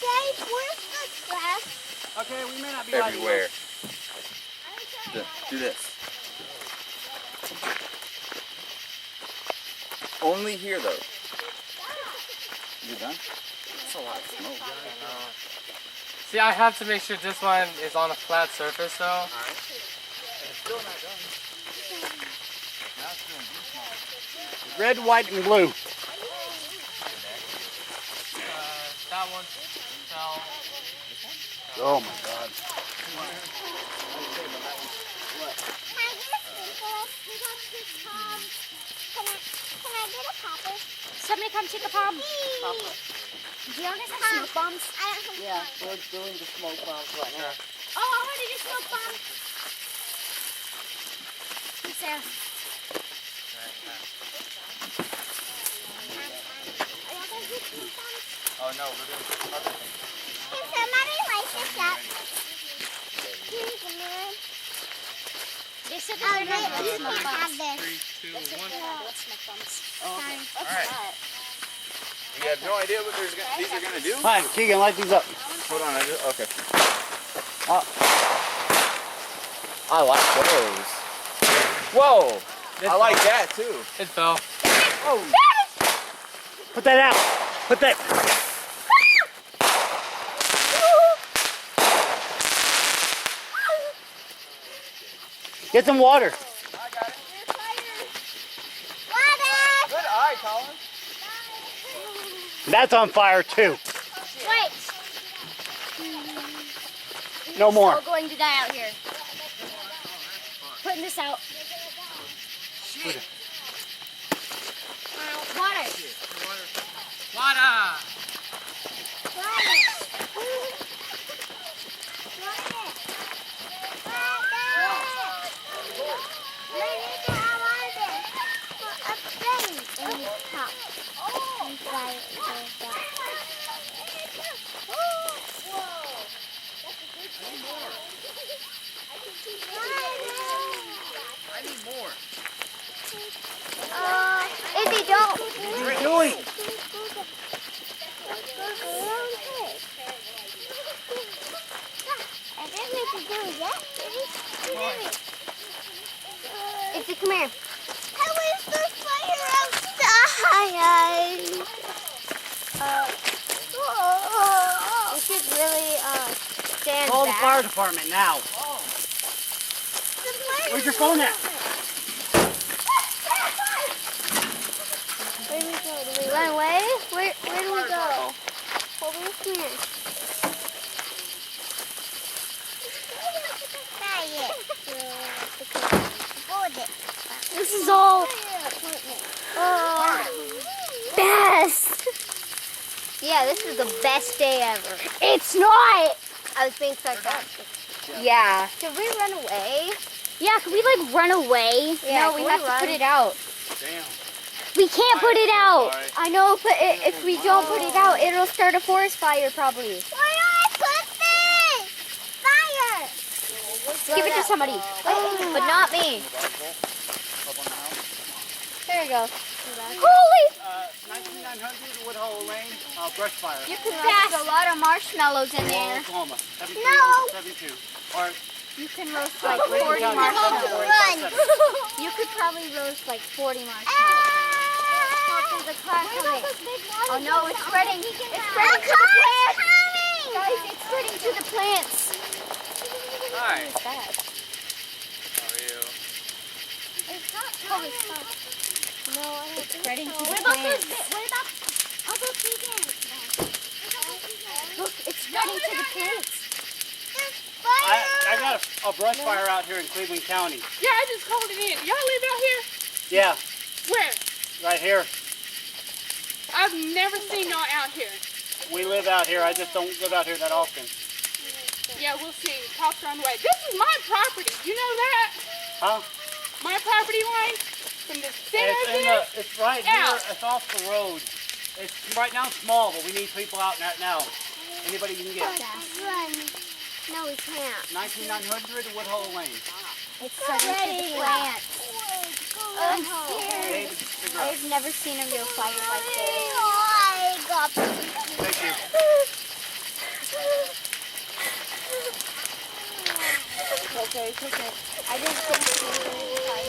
Dave, where's the trash? Okay, we may not be everywhere. Do this. Only here though. You done? That's a lot of smoke. See, I have to make sure this one is on a flat surface though. Alright. It's still not done. Red, white, and blue. That one fell. Oh my God. Can I get a popper? Somebody come take a palm. Do you want to smoke bombs? I don't have Yeah, we're doing the smoke bombs right now. Oh, I want to do smoke bomb. It's there. Oh no, we're doing other things. Can somebody light this up? Here's the mirror. They said Oh, they're no, not you doing smoke can't have bombs. this. 3, 2, They said 1. they're not doing smoke bombs. Sorry. Alright. You have no idea what these are gonna do? Hi, Keegan, light these up. Hold on, okay. I like those. Whoa! I like that too. It fell. Put that out. Put that. Get some water. I got it. Water! Good eye, Colin. That's on fire too. Wait. No more. We're going to die out here. Putting this out. Water. Water! I need more. If you don't, What are you doing? Izzy, come here. How is the fire outside? We should really stand Call the back. fire department now. Where's your phone at? Where do we go? Do we run away? Where do we go? Over here. This is all best. Yeah, this is the best day ever. It's not. I was being sarcastic. Yeah. Should we run away? Yeah, can we like run away? Yeah, no, we can have we to run? put it out. Damn. We can't put it out. Sorry. I know, but if we don't put it out, it'll start a forest fire probably. Where do I put this? Fire. Give it to somebody, but not me. There we go. Holy! 9900 Woodhull Lane, brush fire. You could roast a lot of marshmallows in there. Oklahoma. 72, No. 72. Or You can roast like Cleveland 40 County, marshmallows. Run. You could probably roast like 40 marshmallows. Ah! There's a car coming. Oh no, it's spreading. It's A spreading to the car's plants. coming. Guys, it's spreading to the plants. Hi. What is that? How are you? Holy fuck. No, I don't It's spreading to the What about plants. What about Uncle Keegan? Look, it's spreading to the plants. I got a brush fire out here in Cleveland County. Yeah, I just called it in. Y'all live out here? Yeah, Where? right here. I've never seen y'all out here. We live out here. I just don't live out here that often. Yeah, we'll see. Cops are on the way. This is my property. You know that? Huh? My property line from the center of this. It's right Out. here. It's off the road. It's right now small, but we need people out right now. Anybody you can get. Run. No, we can't. 19900 Woodhull Lane. It's spreading to the plants. I'm scared. David, figure out. I've never seen a real fire like this. I got Thank you. okay, it's okay. I didn't think